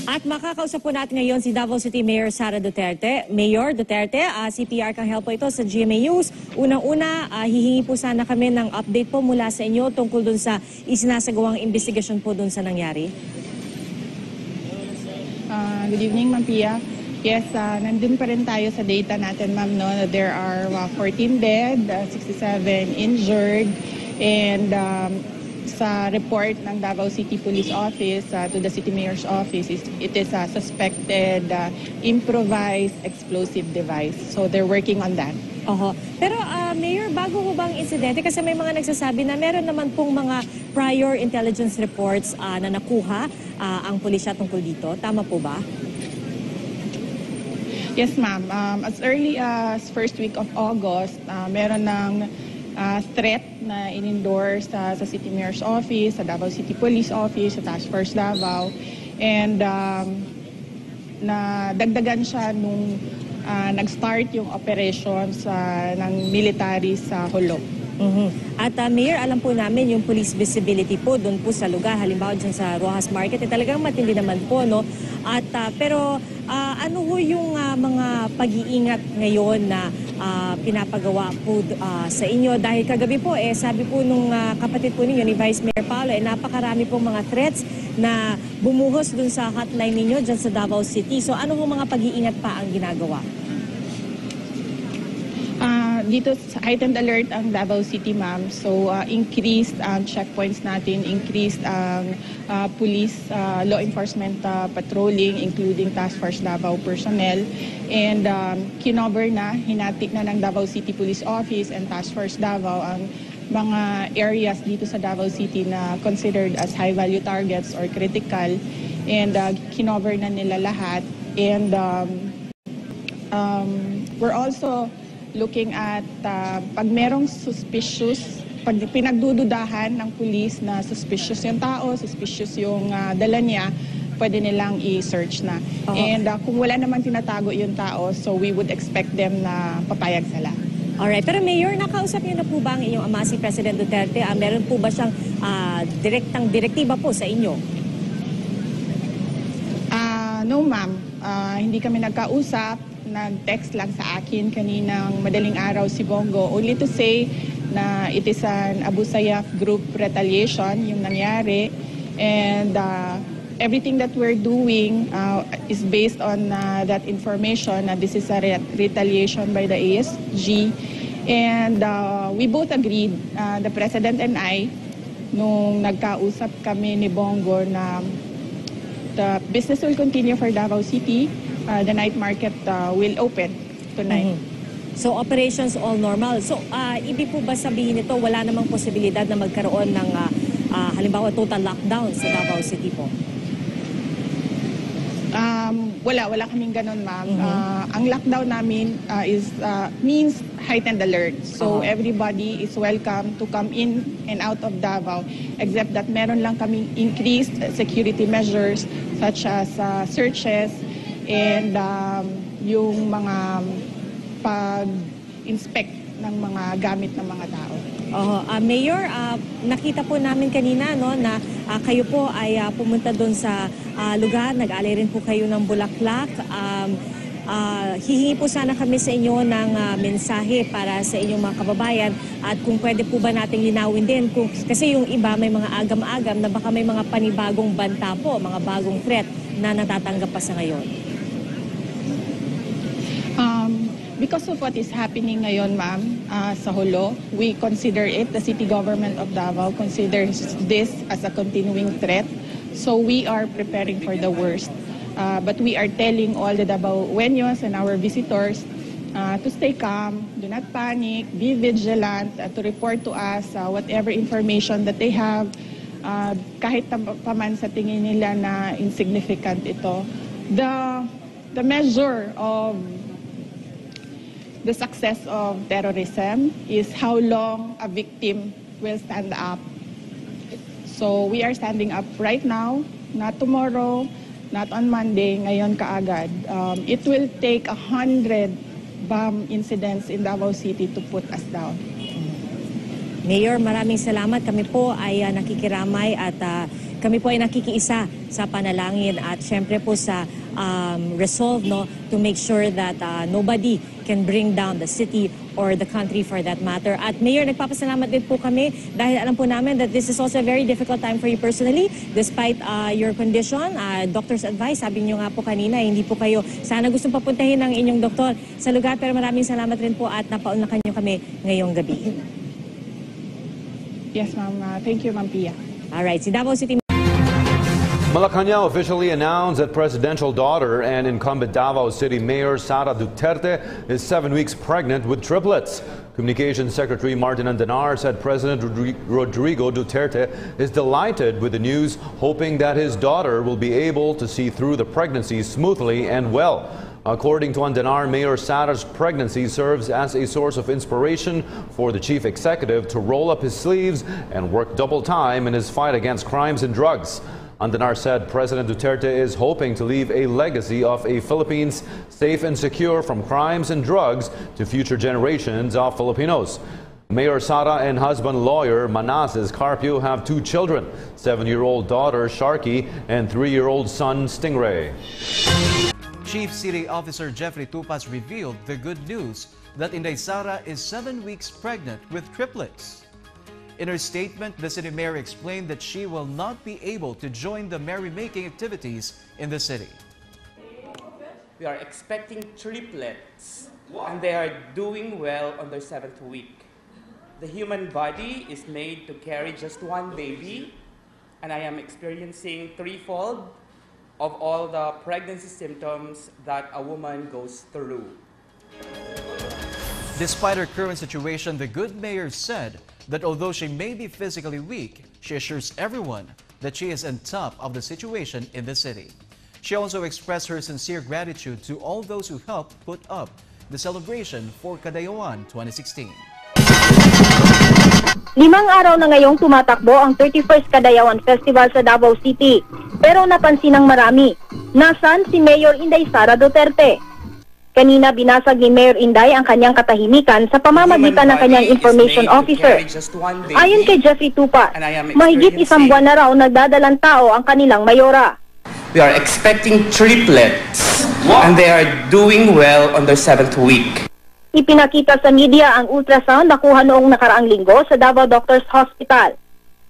At makakausap po natin ngayon si Davao City Mayor Sara Duterte. Mayor Duterte, CPR kang help po ito sa GMA News. Unang-una, hihingi po sana kami ng update po mula sa inyo tungkol dun sa isinasagawang investigasyon po dun sa nangyari. Good evening, Ma'am Pia. Yes, nandun pa rin tayo sa data natin, Ma'am, no? There are 14 dead, 67 injured, and sa report ng Davao City Police Office to the City Mayor's Office, it is a suspected improvised explosive device. So they're working on that. Pero Mayor, bago po bang insidente, kasi may mga nagsasabi na meron naman pong mga prior intelligence reports na nakuha ang pulisya tungkol dito. Tama po ba? Yes, ma'am. As early as first week of August, meron ng threat na in-endorse sa City Mayor's Office, sa Davao City Police Office, sa Task Force Davao. And nadagdagan siya nung nag-start yung operations ng military sa Holo. At Mayor, alam po namin yung police visibility po doon po sa lugar, halimbawa dyan sa Rojas Market, talagang matindi naman po, no? At pero ano ho yung mga pag-iingat ngayon na pinapagawa po sa inyo? Dahil kagabi po, sabi po nung kapatid po ninyo ni Vice Mayor Paolo, napakarami pong mga threats na bumuhos dun sa hotline ninyo dyan sa Davao City. So ano ho mga pag-iingat pa ang ginagawa? Dito sa heightened alert ang Davao City, ma'am. So increased checkpoints natin, increased police law enforcement patrolling, including Task Force Davao personnel. And kinover na, hinatik na ng Davao City Police Office and Task Force Davao ang mga areas dito sa Davao City na considered as high-value targets or critical. And kinover na nila lahat. And we're also looking at pag merong suspicious, pag pinagdududahan ng police na suspicious yung tao, suspicious yung dala niya, pwede nilang i-search na. And kung wala naman tinatago yung tao, so we would expect them na papayag sila. Alright, pero Mayor, nakausap niyo na po ba ang inyong ama si President Duterte? Meron po ba siyang direktiba po sa inyo? No, ma'am. Hindi kami nagkausap. Nag-text lang sa akin kaninang madaling araw si Bongo, only to say na it is an Abu Sayyaf group retaliation yung nangyari, and everything that we're doing is based on that information na this is a retaliation by the ASG, and we both agreed, the President and I, nung nagkausap kami ni Bongo na the business will continue for Davao City. The night market will open tonight. So operations all normal. So ibig po ba sabihin nito wala namang posibilidad na magkaroon ng halimbawa total lockdown sa Davao City po? Wala kaming ganun, ma'am. Ang lockdown namin means heightened alert. So everybody is welcome to come in and out of Davao, except that meron lang kaming increased security measures such as searches and yung mga pag-inspect ng mga gamit ng mga tao. Mayor, nakita po namin kanina, no, na kayo po ay pumunta doon sa lugar, nag-alay rin po kayo ng bulaklak. Hihingi po sana kami sa inyo ng mensahe para sa inyong mga kababayan, at kung pwede po ba nating linawin din, kasi yung iba may mga agam-agam na baka may mga panibagong banta po, mga bagong threat na natatanggap pa sa ngayon. Because of what is happening ngayon, ma'am, sa Holo, we consider it, the city government of Davao considers this as a continuing threat. So we are preparing for the worst. But we are telling all the Davaoenos and our visitors to stay calm, do not panic, be vigilant, to report to us whatever information that they have, kahit paman sa tingin nila na insignificant ito. The measure of the success of terrorism is how long a victim will stand up. So we are standing up right now, not tomorrow, not on Monday, ngayon kaagad. It will take 100 bomb incidents in Davao City to put us down. Mayor, maraming salamat. Kami po ay nakikiramay at kami po ay nakikiisa sa panalangin at syempre po sa resolve to make sure that nobody can bring down the city or the country for that matter. At Mayor, nagpapasalamat din po kami dahil alam po namin that this is also a very difficult time for you personally despite your condition. Doctor's advice, sabi niyo nga po kanina, hindi po kayo sana gustong papuntahin ng inyong doktor sa lugar, pero maraming salamat rin po at napaunlakan niyo kami ngayong gabi. Yes, ma'am. Thank you, Ma'am Pia. Alright, si Davao City Malacanang officially announced that presidential daughter and incumbent Davao City Mayor Sara Duterte is 7 weeks pregnant with triplets. Communications Secretary Martin Andanar said President Rodrigo Duterte is delighted with the news, hoping that his daughter will be able to see through the pregnancy smoothly and well. According to Andanar, Mayor Sara's pregnancy serves as a source of inspiration for the chief executive to roll up his sleeves and work double time in his fight against crimes and drugs. Andanar said President Duterte is hoping to leave a legacy of a Philippines safe and secure from crimes and drugs to future generations of Filipinos. Mayor Sara and husband lawyer Manases Carpio have 2 children, 7-year-old daughter Sharky and 3-year-old son Stingray. Chief City Officer Jeffrey Tupas revealed the good news that Inday Sara is 7 weeks pregnant with triplets. In her statement, the city mayor explained that she will not be able to join the merrymaking activities in the city. We are expecting triplets, and they are doing well on their 7th week. The human body is made to carry just one baby, and I am experiencing threefold of all the pregnancy symptoms that a woman goes through. Despite her current situation, the good mayor said that although she may be physically weak, she assures everyone that she is on top of the situation in the city. She also expressed her sincere gratitude to all those who helped put up the celebration for Kadayawan 2016. 5 araw na ngayong tumatakbo ang 31st Kadayawan Festival sa Davao City. Pero napansin ng marami, nasaan si Mayor Inday Sara Duterte? Kanina binasag ni Mayor Inday ang kanyang katahimikan sa pamamagitan ng kanyang information officer. Ayon kay Jeffrey Tupas, mahigit 1 buwan na raw nagdadalang tao ang kanilang mayora. We are expecting triplets, and they are doing well on their 7th week. Ipinakita sa media ang ultrasound na kuha noong nakaraang linggo sa Davao Doctors Hospital.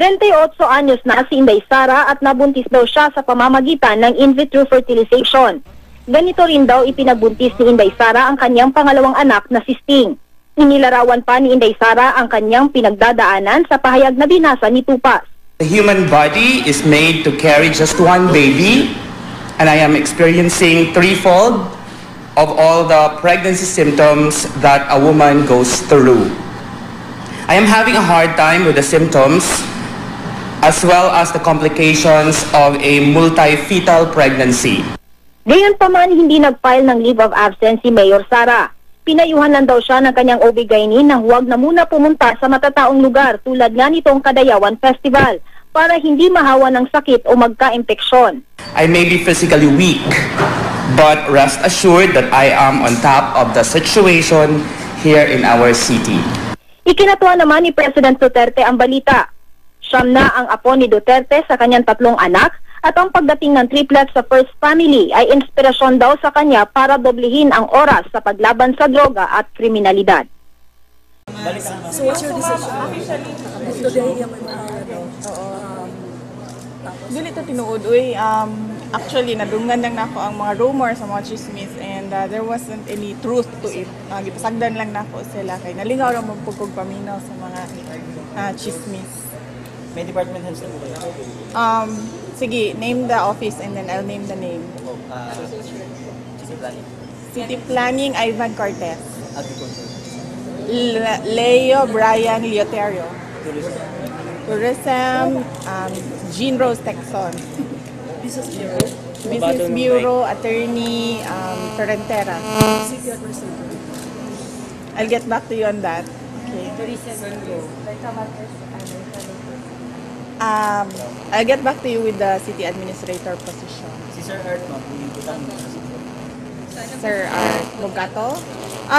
38 anyos na si Inday Sara at nabuntis daw siya sa pamamagitan ng in vitro fertilization. Ganito rin daw ipinagbuntis ni Inday Sara ang kanyang pangalawang anak na si Sting. Inilarawan pa ni Inday Sara ang kanyang pinagdadaanan sa pahayag na binasa ni Tupas. The human body is made to carry just one baby, and I am experiencing threefold of all the pregnancy symptoms that a woman goes through. I am having a hard time with the symptoms as well as the complications of a multi-fetal pregnancy. Gayunpaman, hindi nag-file ng leave of absence si Mayor Sara. Pinayuhan lang daw siya ng kanyang OB-GYN na huwag na muna pumunta sa matataong lugar tulad nga nitong Kadayawan Festival para hindi mahawa ng sakit o magka-impeksyon. I may be physically weak, but rest assured that I am on top of the situation here in our city. Ikinatuwa naman ni President Duterte ang balita. Siyam na ang apo ni Duterte sa kanyang 3 anak at ang pagdating ng triplets sa first family ay inspirasyon daw sa kanya para doblehin ang oras sa paglaban sa droga at kriminalidad. So what's your decision? Dili to tinuod, actually nadunggan lang nako ang mga rumors sa mga chismis and there wasn't any truth to it. Gipasagdan lang nako sila kay nalingaw ra magpugkog paminaw sa mga chismis. May department heads na po kayo? Sige, name the office and then I'll name the name. City Planning. City Planning, Ivan Cortez. Agriculture. Leo Brian Leoterio. Tourism. Tourism, Jean Rose Texon. Business Bureau. Business Bureau, Attorney Torrentera. City Administrator. I'll get back to you on that. Okay. I'll get back to you with the city administrator position. Si Sir Art, ma'am, butang mo sa Sir Art Bogato?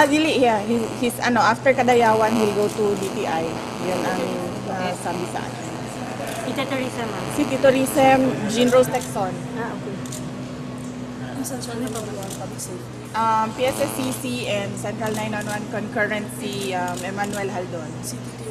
Dili, yeah. He's after Kadayawan, he'll go to DTI. Yun ang sabi sa akin. Tita Teresa, ma'am. City Tourism, Jean Rose Texon. Okay. Minsan siya na public safety. PSSCC and Central 911 Concurrency, Emmanuel Haldon. CTT